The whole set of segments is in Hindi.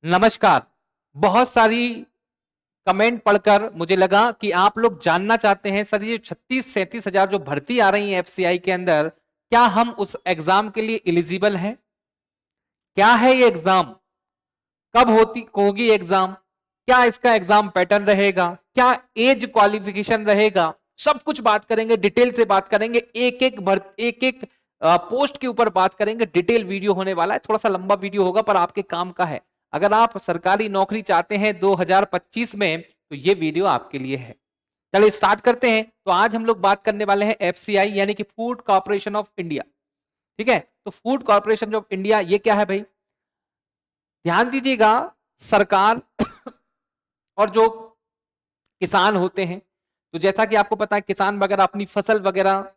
नमस्कार। बहुत सारी कमेंट पढ़कर मुझे लगा कि आप लोग जानना चाहते हैं सर ये 36-37 हजार जो भर्ती आ रही है एफसीआई के अंदर, क्या हम उस एग्जाम के लिए एलिजिबल हैं? क्या है ये एग्जाम? कब होगी एग्जाम? क्या इसका एग्जाम पैटर्न रहेगा? क्या एज क्वालिफिकेशन रहेगा? सब कुछ बात करेंगे, डिटेल से बात करेंगे, एक एक पोस्ट के ऊपर बात करेंगे। डिटेल वीडियो होने वाला है, थोड़ा सा लंबा वीडियो होगा पर आपके काम का है। अगर आप सरकारी नौकरी चाहते हैं 2025 में तो ये वीडियो आपके लिए है। चलिए स्टार्ट करते हैं। तो आज हम लोग बात करने वाले हैं एफसीआई यानी कि फूड कॉर्पोरेशन ऑफ इंडिया। ठीक है, तो फूड कॉर्पोरेशन ऑफ इंडिया ये क्या है भाई? ध्यान दीजिएगा। सरकार और जो किसान होते हैं, तो जैसा कि आपको पता है किसान वगैरह अपनी फसल वगैरह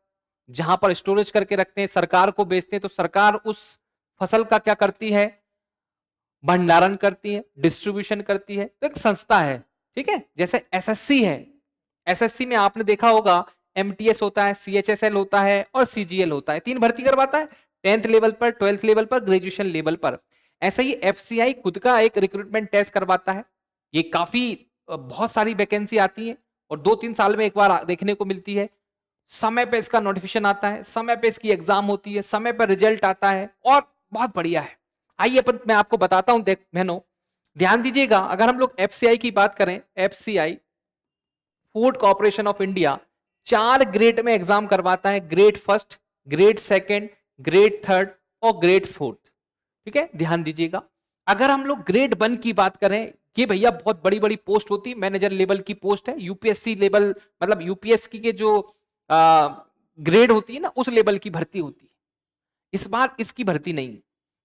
जहां पर स्टोरेज करके रखते हैं, सरकार को बेचते हैं, तो सरकार उस फसल का क्या करती है? भंडारण करती है, डिस्ट्रीब्यूशन करती है। तो एक संस्था है। ठीक है, जैसे एसएससी है। एसएससी में आपने देखा होगा एमटीएस होता है, सीएचएसएल होता है और सीजीएल होता है। 3 भर्ती करवाता है, 10th लेवल पर, 12th लेवल पर, ग्रेजुएशन लेवल पर। ऐसा ही एफसीआई खुद का एक रिक्रूटमेंट टेस्ट करवाता है। ये काफी बहुत सारी वैकेंसी आती है और 2-3 साल में एक बार देखने को मिलती है। समय पे इसका नोटिफिकेशन आता है, समय पे इसकी एग्जाम होती है, समय पर रिजल्ट आता है और बहुत बढ़िया है। आइए अपन मैं आपको बताता हूं। देख बहनों, ध्यान दीजिएगा। अगर हम लोग एफसीआई की बात करें, FCI food corporation of India 4 grade में एग्जाम करवाता है। Grade first, grade second, grade third और ग्रेड फोर्थ। ठीक है, ध्यान दीजिएगा। अगर हम लोग ग्रेड 1 की बात करें, ये भैया बहुत बड़ी बड़ी पोस्ट होती है, मैनेजर लेवल की पोस्ट है, यूपीएससी लेवल, मतलब यूपीएससी के जो ग्रेड होती है ना, उस लेवल की भर्ती होती है। इस बार इसकी भर्ती नहीं।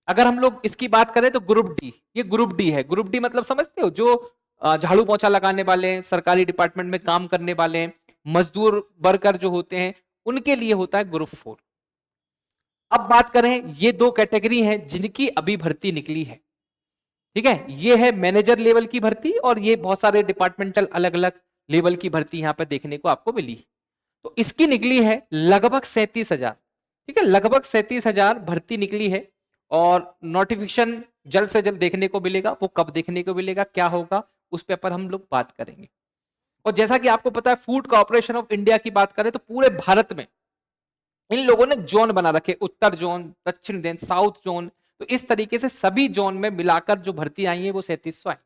अगर हम लोग इसकी बात करें तो ग्रुप डी, ये ग्रुप डी है। ग्रुप डी मतलब समझते हो? जो झाड़ू पोछा लगाने वाले हैं, सरकारी डिपार्टमेंट में काम करने वाले हैं, मजदूर वर्कर जो होते हैं, उनके लिए होता है ग्रुप 4। अब बात करें, ये 2 कैटेगरी हैं जिनकी अभी भर्ती निकली है। ठीक है, ये है मैनेजर लेवल की भर्ती और ये बहुत सारे डिपार्टमेंटल अलग अलग लेवल की भर्ती यहां पर देखने को आपको मिली। तो इसकी निकली है लगभग 37,000। ठीक है, लगभग 37,000 भर्ती निकली है और नोटिफिकेशन जल्द से जल्द देखने को मिलेगा। वो कब देखने को मिलेगा, क्या होगा, उस पर हम लोग बात करेंगे। और जैसा कि आपको पता है, फूड कॉर्पोरेशन ऑफ इंडिया की बात करें तो पूरे भारत में इन लोगों ने जोन बना रखे, उत्तर जोन, दक्षिण जोन, साउथ जोन। तो इस तरीके से सभी जोन में मिलाकर जो भर्ती आई है वो 3700 आई।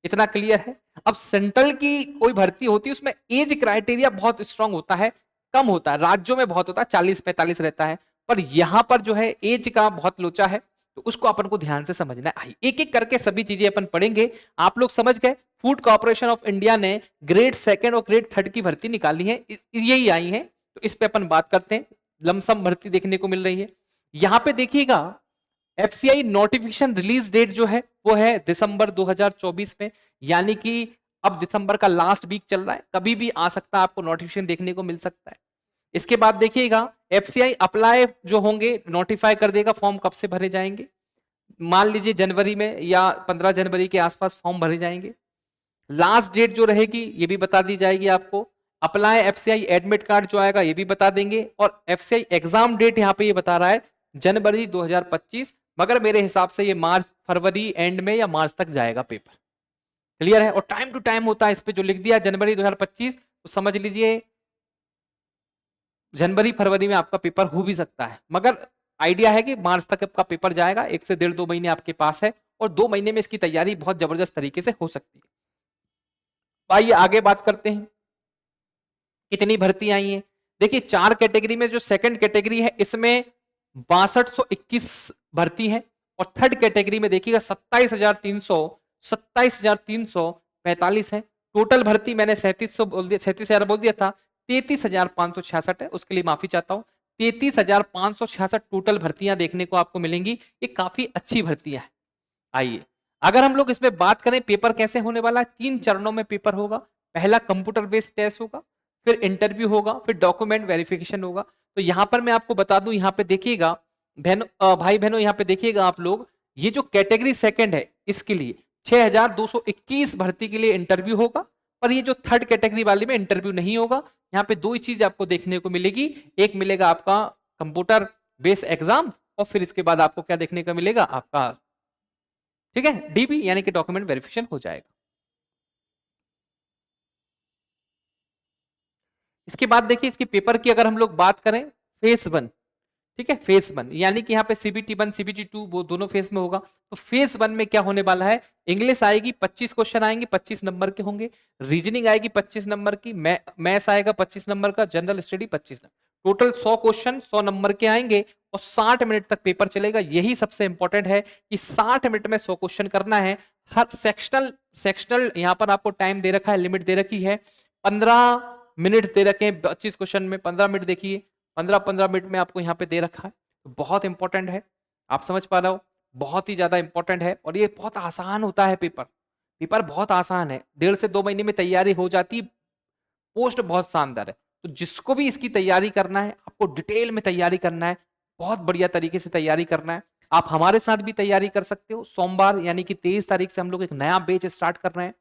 इतना क्लियर है। अब सेंट्रल की कोई भर्ती होती है उसमें एज क्राइटेरिया बहुत स्ट्रांग होता है, कम होता है। राज्यों में बहुत होता है, 40-45 रहता है, पर यहां पर जो है एज का बहुत लोचा है। तो उसको अपन को ध्यान से समझना है। एक एक करके सभी चीजें अपन पढ़ेंगे। आप लोग समझ गए, फूड कॉर्पोरेशन ऑफ इंडिया ने ग्रेड सेकंड और ग्रेड थर्ड की भर्ती निकाली है, यही आई है। तो इस पे अपन बात करते हैं। लमसम भर्ती देखने को मिल रही है। यहां पे देखिएगा, एफसीआई नोटिफिकेशन रिलीज डेट जो है वो है दिसंबर 2024 में, यानी कि अब दिसंबर का लास्ट वीक चल रहा है, कभी भी आ सकता है, आपको नोटिफिकेशन देखने को मिल सकता है। इसके बाद देखिएगा, एफसीआई अप्लाई जो होंगे नोटिफाई कर देगा फॉर्म कब से भरे जाएंगे। मान लीजिए जनवरी में या 15 जनवरी के आसपास फॉर्म भरे जाएंगे। लास्ट डेट जो रहेगी ये भी बता दी जाएगी आपको। अप्लाई एफसीआई एडमिट कार्ड जो आएगा ये भी बता देंगे। और एफसीआई एग्जाम डेट यहाँ पे ये बता रहा है जनवरी 2025, मगर मेरे हिसाब से ये मार्च फरवरी एंड में या मार्च तक जाएगा पेपर। क्लियर है? और टाइम टू टाइम होता है, इस पे जो लिख दिया जनवरी 2025, तो समझ लीजिए जनवरी फरवरी में आपका पेपर हो भी सकता है, मगर आइडिया है कि मार्च तक आपका पेपर जाएगा। 1 से 1.5-2 महीने आपके पास है और 2 महीने में इसकी तैयारी बहुत जबरदस्त तरीके से हो सकती है। आइए आगे बात करते हैं, कितनी भर्ती आई है। देखिए 4 कैटेगरी में जो सेकंड कैटेगरी है इसमें 6221 भर्ती है और थर्ड कैटेगरी में देखिएगा 27,345 है। टोटल भर्ती मैंने 3700 बोल दिया, 37,000 बोल दिया था, 33,566 है, उसके लिए माफी चाहता हूं। 33,566 टोटल भर्तियां देखने को आपको मिलेंगी। ये काफी अच्छी भर्तियां है। आइए अगर हम लोग इसमें बात करें पेपर कैसे होने वाला है, 3 चरणों में पेपर होगा। पहला कंप्यूटर बेस्ड टेस्ट होगा, फिर इंटरव्यू होगा, फिर डॉक्यूमेंट वेरिफिकेशन होगा। तो यहां पर मैं आपको बता दूं, यहां पे देखिएगा भाई बहनों, यहां पे देखिएगा आप लोग, ये जो कैटेगरी सेकंड है इसके लिए 6,221 भर्ती के लिए इंटरव्यू होगा। पर ये जो थर्ड कैटेगरी वाली में इंटरव्यू नहीं होगा। यहाँ पे 2 ही चीज आपको देखने को मिलेगी। एक मिलेगा आपका कंप्यूटर बेस्ड एग्जाम और फिर इसके बाद आपको क्या देखने को मिलेगा, आपका ठीक है, डीबी यानी कि डॉक्यूमेंट वेरिफिकेशन हो जाएगा। इसके बाद देखिए इसके पेपर की अगर हम लोग बात करें, फेस 1, ठीक है, फेस 1 यानी कि यहाँ पे सीबीटी 1 सीबीटी 2 वो दोनों फेस में होगा। तो फेस 1 में क्या होने वाला है, इंग्लिश आएगी 25 क्वेश्चन आएंगे, 25 नंबर के होंगे। रीजनिंग आएगी 25 नंबर की, मैथ्स आएगा 25 नंबर का, general study 25 number, total 100 question 100 number के आएंगे और 60 मिनट तक पेपर चलेगा। यही सबसे इंपॉर्टेंट है कि 60 मिनट में 100 क्वेश्चन करना है। हर सेक्शनल सेक्शनल यहाँ पर आपको टाइम दे रखा है, लिमिट दे रखी है, 15 मिनट दे रखे हैं 25 क्वेश्चन में, 15 मिनट देखिए, 15-15 मिनट में आपको यहाँ पे दे रखा है। तो बहुत इंपॉर्टेंट है, आप समझ पा रहे हो, बहुत ही ज्यादा इंपॉर्टेंट है। और ये बहुत आसान होता है पेपर, पेपर बहुत आसान है, 1.5 से 2 महीने में तैयारी हो जाती, पोस्ट बहुत शानदार है। तो जिसको भी इसकी तैयारी करना है, आपको डिटेल में तैयारी करना है, बहुत बढ़िया तरीके से तैयारी करना है, आप हमारे साथ भी तैयारी कर सकते हो। सोमवार यानी कि 23 तारीख से हम लोग एक नया बैच स्टार्ट कर रहे हैं,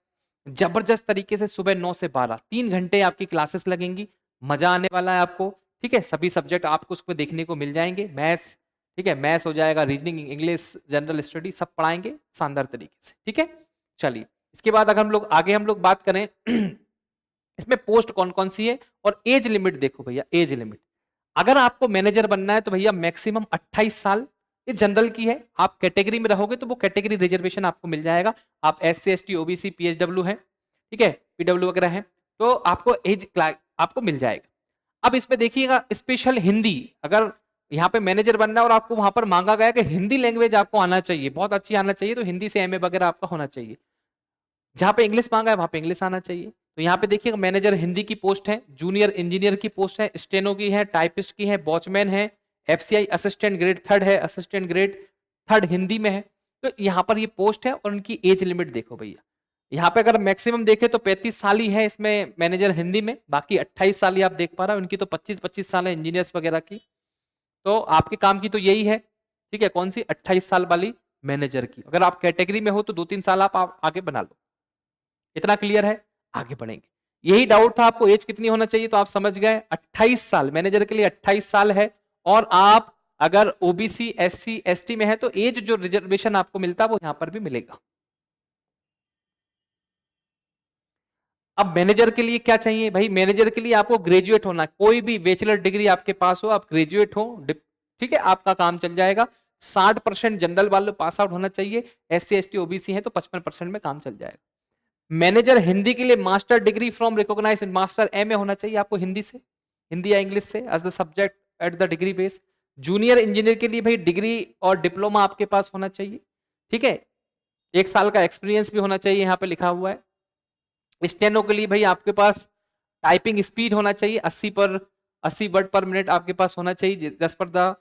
जबरदस्त तरीके से, सुबह 9 से 12 3 घंटे आपकी क्लासेस लगेंगी, मजा आने वाला है आपको। ठीक है, सभी सब्जेक्ट आपको उसमें देखने को मिल जाएंगे, मैथ्स, ठीक है, मैथ्स हो जाएगा, रीजनिंग, इंग्लिश, जनरल स्टडी सब पढ़ाएंगे शानदार तरीके से। ठीक है, चलिए इसके बाद अगर हम लोग आगे हम लोग बात करें इसमें पोस्ट कौन कौन सी है और एज लिमिट देखो भैया, एज लिमिट अगर आपको मैनेजर बनना है तो भैया मैक्सिमम 28 साल, ये जनरल की है। आप कैटेगरी में रहोगे तो वो कैटेगरी रिजर्वेशन आपको मिल जाएगा, आप SC ST OBC PSW है, ठीक है, PW वगैरह है, तो आपको एज आपको मिल जाएगा। अब इसमें देखिएगा स्पेशल हिंदी, अगर यहाँ पे मैनेजर बनना है और आपको वहां पर मांगा गया कि हिंदी लैंग्वेज आपको आना चाहिए, बहुत अच्छी आना चाहिए, तो हिंदी से MA वगैरह आपका होना चाहिए। जहां पे इंग्लिश मांगा है वहां पे इंग्लिश आना चाहिए। तो यहाँ पे देखिएगा मैनेजर हिंदी की पोस्ट है, जूनियर इंजीनियर की पोस्ट है, स्टेनो की है, टाइपिस्ट की है, वॉचमैन है, FCI असिस्टेंट ग्रेड 3 है, असिस्टेंट ग्रेड 3 हिंदी में है। तो यहाँ पर ये पोस्ट है और उनकी एज लिमिट देखो भैया, यहाँ पे अगर मैक्सिमम देखे तो 35 साल ही है इसमें मैनेजर हिंदी में, बाकी 28 साल ही आप देख पा रहे हो, उनकी तो 25-25 साल है इंजीनियर्स वगैरह की। तो आपके काम की तो यही है, ठीक है, कौन सी 28 साल वाली मैनेजर की। अगर आप कैटेगरी में हो तो 2-3 साल आप आगे बना लो। इतना क्लियर है, आगे बढ़ेंगे। यही डाउट था आपको एज कितनी होना चाहिए, तो आप समझ गए 28 साल मैनेजर के लिए 28 साल है। और आप अगर OBC SC ST में है तो एज जो रिजर्वेशन आपको मिलता है वो यहां पर भी मिलेगा। अब मैनेजर के लिए क्या चाहिए भाई, मैनेजर के लिए आपको ग्रेजुएट होना, कोई भी बैचलर डिग्री आपके पास हो, आप ग्रेजुएट हो, ठीक है, आपका काम चल जाएगा। 60% जनरल वाले पास आउट होना चाहिए, SC ST OBC है तो 55% में काम चल जाएगा। मैनेजर हिंदी के लिए master degree from recognise master MA होना चाहिए आपको हिंदी से, हिंदी या इंग्लिश से as the subject at the degree base. Junior engineer के लिए भाई डिग्री और डिप्लोमा आपके पास होना चाहिए, ठीक है, 1 साल का एक्सपीरियंस भी होना चाहिए, यहाँ पे लिखा हुआ है। स्टेनो के लिए भाई आपके पास टाइपिंग स्पीड होना चाहिए 80 वर्ड पर मिनट आपके पास होना चाहिए, जस पर द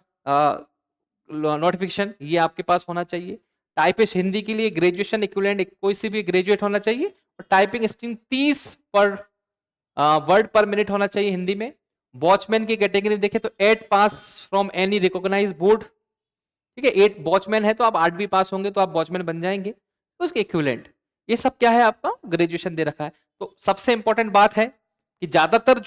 नोटिफिकेशन, ये आपके पास होना चाहिए। टाइपिस्ट हिंदी के लिए ग्रेजुएशन इक्विवेलेंट कोई सी भी ग्रेजुएट होना चाहिए और टाइपिंग स्पीड 30 पर वर्ड पर मिनट होना चाहिए हिंदी में। वॉचमैन की कैटेगरी देखें तो 8 पास फ्रॉम एनी रिकॉग्नाइज बोर्ड, ठीक है, 8 वॉचमैन है तो आप 8 भी पास होंगे तो आप वॉचमैन बन जाएंगे, तो उसके इक्विवेलेंट। ये सब क्या है, आपका ग्रेजुएशन दे रखा है। तो सबसे इंपॉर्टेंट बात है कि ज्यादातर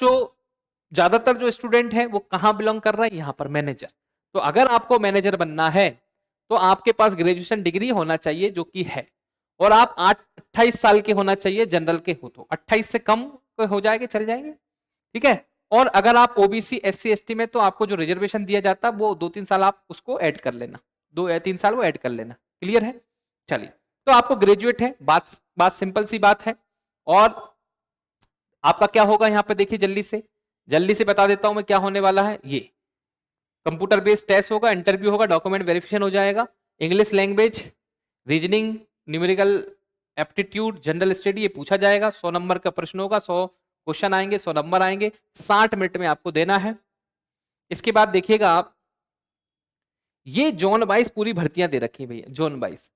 जो स्टूडेंट है वो कहां बिलोंग कर रहा है, यहां पर मैनेजर। तो अगर आपको मैनेजर बनना है तो आपके पास ग्रेजुएशन डिग्री होना चाहिए जो कि है, और आप 28 साल के होना चाहिए, जनरल के हो तो 28 से कम हो जाएंगे चल जाएंगे, ठीक है। और अगर आप OBC SC ST में तो आपको जो रिजर्वेशन दिया जाता है वो 2-3 साल आप उसको ऐड कर लेना, 2 या 3 साल वो ऐड कर लेना, क्लियर है। चलिए, तो आपको ग्रेजुएट है, बात सिंपल सी बात है। और आपका क्या होगा यहाँ पे देखिए, जल्दी से बता देता हूं मैं क्या होने वाला है। ये कंप्यूटर बेस्ड टेस्ट होगा, इंटरव्यू होगा, डॉक्यूमेंट वेरिफिकेशन हो जाएगा, English language, reasoning, numerical aptitude, general study ये पूछा जाएगा, 100 नंबर का प्रश्न होगा, 100 क्वेश्चन आएंगे, 100 नंबर आएंगे, 60 मिनट में आपको देना है। इसके बाद देखिएगा आप, ये जोन वाइज पूरी भर्तियां दे रखी है भैया, जोन वाइज,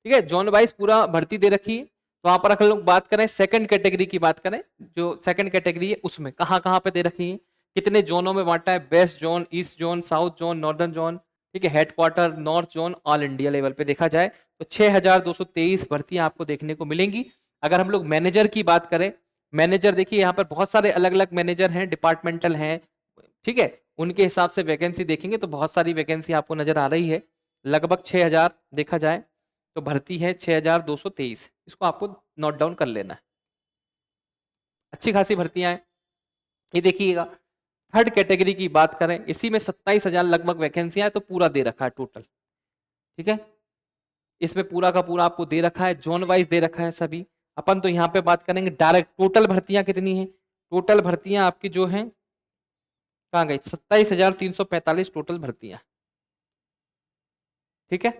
ठीक है, जोन वाइज पूरा भर्ती दे रखी है। तो वहां पर अगर लोग बात करें सेकंड कैटेगरी की बात करें, जो सेकंड कैटेगरी है उसमें कहां कहां पे दे रखी है, कितने जोनों में बांटा है, west zone, east zone, south zone, northern zone, ठीक है, headquarter, north zone, all India level पे देखा जाए तो 6223 भर्तियां आपको देखने को मिलेंगी। अगर हम लोग मैनेजर की बात करें, मैनेजर देखिए यहाँ पर बहुत सारे अलग अलग मैनेजर हैं, डिपार्टमेंटल हैं, ठीक है, उनके हिसाब से वैकेंसी देखेंगे तो बहुत सारी वैकेंसी आपको नजर आ रही है, लगभग 6000 देखा जाए। तो भर्ती है 6223, इसको आपको नोट डाउन कर लेना है। अच्छी खासी भर्तियां हैं। ये देखिएगा, थर्ड कैटेगरी की बात करें, इसी में 27,000 लगभग वैकेंसियां है, तो पूरा दे रखा है टोटल। ठीक है, इसमें पूरा का पूरा आपको दे रखा है, जोन वाइज दे रखा है सभी। अपन तो यहाँ पे बात करेंगे डायरेक्ट टोटल भर्तियां कितनी है। टोटल भर्तियां आपकी जो है कहाँ गई, 27,345 टोटल भर्तियां। ठीक है,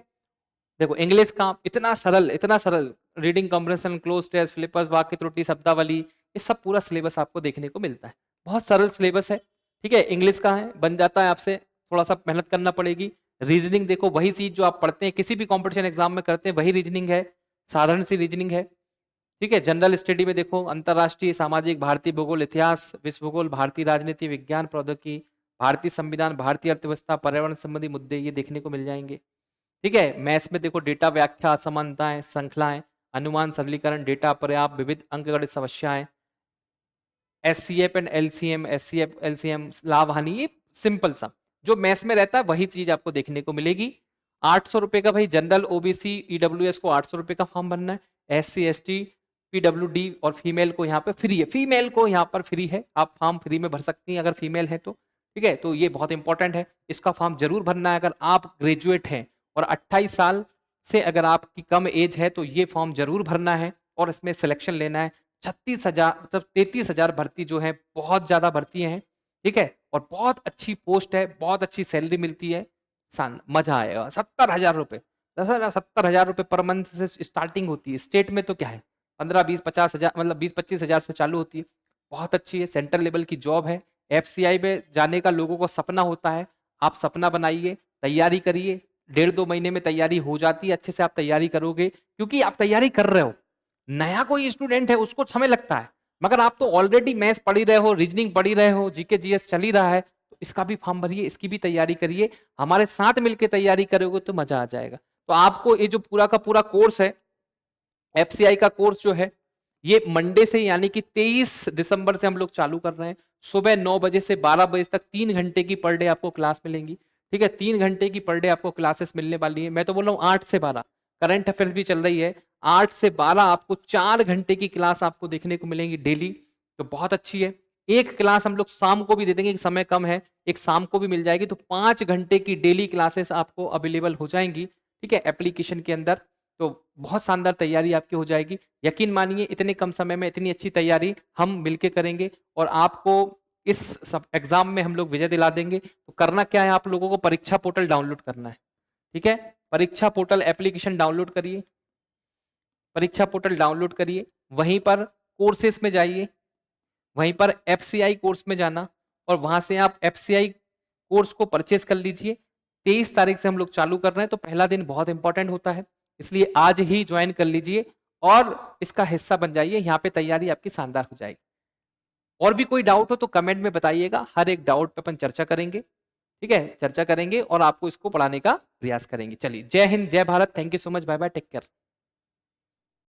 देखो इंग्लिश का इतना सरल, इतना सरल, रीडिंग कॉम्प्रिहेंशन, क्लोज टेस्ट, फिलिपर्स, वाक्य त्रुटि, शब्दावली, ये सब पूरा सिलेबस आपको देखने को मिलता है। बहुत सरल सिलेबस है। ठीक है, इंग्लिश का है, बन जाता है आपसे, थोड़ा सा मेहनत करना पड़ेगी। रीजनिंग देखो, वही चीज जो आप पढ़ते हैं किसी भी कंपटीशन एग्जाम में करते हैं, वही रीजनिंग है, साधारण सी रीजनिंग है। ठीक है, जनरल स्टडी में देखो, अंतरराष्ट्रीय, सामाजिक, भारतीय भूगोल, इतिहास, विश्व भूगोल, भारतीय राजनीति विज्ञान, प्रौद्योगिकी, भारतीय संविधान, भारतीय अर्थव्यवस्था, पर्यावरण संबंधी मुद्दे, ये देखने को मिल जाएंगे। ठीक है, मैथ्स में देखो डेटा व्याख्या, असमानताएं, श्रृंखलाएं, अनुमान, सरलीकरण, डेटा पर्याप्त, विविध अंकगणित समस्याएं, SCF and LCM, SCF LCM, लाभ हानि, ये सिंपल सा जो मैथ्स में रहता है वही चीज आपको देखने को मिलेगी। 800 रुपए का भाई जनरल, ओबीसी, ईडब्ल्यूएस को 800 रुपए का फॉर्म भरना है, एससी एसटी, पीडब्ल्यूडी और फीमेल को यहाँ पे फ्री है, फीमेल को यहाँ पर फ्री है, आप फॉर्म फ्री में भर सकती हैं अगर फीमेल है तो। ठीक है, तो ये बहुत इंपॉर्टेंट है, इसका फॉर्म जरूर भरना है अगर आप ग्रेजुएट हैं और 28 साल से अगर आपकी कम एज है तो ये फॉर्म जरूर भरना है और इसमें सिलेक्शन लेना है। 36,000 मतलब 33,000 भर्ती जो है, बहुत ज्यादा भर्ती है। ठीक है, और बहुत अच्छी पोस्ट है, बहुत अच्छी सैलरी मिलती है, मजा आएगा। 70,000 रुपए, 70,000 रुपए पर मंथ से स्टार्टिंग होती है। स्टेट में तो क्या है 15, 20, 50,000 मतलब 20-25,000 से चालू होती है, बहुत अच्छी है, सेंट्रल लेवल की जॉब है। एफसीआई में जाने का लोगों को सपना होता है, आप सपना बनाइए, तैयारी करिए, 1.5-2 महीने में तैयारी हो जाती है, अच्छे से आप तैयारी करोगे, क्योंकि आप तैयारी कर रहे हो। नया कोई स्टूडेंट है उसको समय लगता है, मगर आप तो ऑलरेडी मैथ्स पढ़ ही रहे हो, रीजनिंग पढ़ ही रहे हो, जीके जीएस चल ही रहा है, तो इसका भी फॉर्म भरिए, इसकी भी तैयारी करिए, हमारे साथ मिलकर तैयारी करोगे तो मजा आ जाएगा। तो आपको ये जो पूरा का पूरा कोर्स है, एफसीआई का कोर्स जो है, ये मंडे से यानी कि 23 दिसंबर से हम लोग चालू कर रहे हैं। सुबह 9 बजे से 12 बजे तक 3 घंटे की पर डे आपको क्लास मिलेंगी। ठीक है, 3 घंटे की पर डे आपको क्लासेस मिलने वाली है। मैं तो बोल रहा हूँ 8 से 12, करंट अफेयर्स भी चल रही है, 8 से 12 आपको 4 घंटे की क्लास आपको देखने को मिलेंगी डेली, तो बहुत अच्छी है। एक क्लास हम लोग शाम को भी दे देंगे, समय कम है, एक शाम को भी मिल जाएगी, तो 5 घंटे की डेली क्लासेस आपको अवेलेबल हो जाएंगी। ठीक है, एप्लीकेशन के अंदर, तो बहुत शानदार तैयारी आपकी हो जाएगी। यकीन मानिए इतने कम समय में इतनी अच्छी तैयारी हम मिलके करेंगे और आपको इस सब एग्जाम में हम लोग विजय दिला देंगे। तो करना क्या है, आप लोगों को परीक्षा पोर्टल डाउनलोड करना है। ठीक है, परीक्षा पोर्टल एप्लीकेशन डाउनलोड करिए, परीक्षा पोर्टल डाउनलोड करिए, वहीं पर कोर्सेस में जाइए, वहीं पर एफसीआई कोर्स में जाना और वहां से आप एफसीआई कोर्स को परचेस कर लीजिए। 23 तारीख से हम लोग चालू कर रहे हैं, तो पहला दिन बहुत इंपॉर्टेंट होता है, इसलिए आज ही ज्वाइन कर लीजिए और इसका हिस्सा बन जाइए, यहाँ पे तैयारी आपकी शानदार हो जाएगी। और भी कोई डाउट हो तो कमेंट में बताइएगा, हर एक डाउट पे अपन चर्चा करेंगे। ठीक है, चर्चा करेंगे और आपको इसको पढ़ाने का प्रयास करेंगे। चलिए, जय हिंद, जय Bharat, thank you so much, bye bye, take care.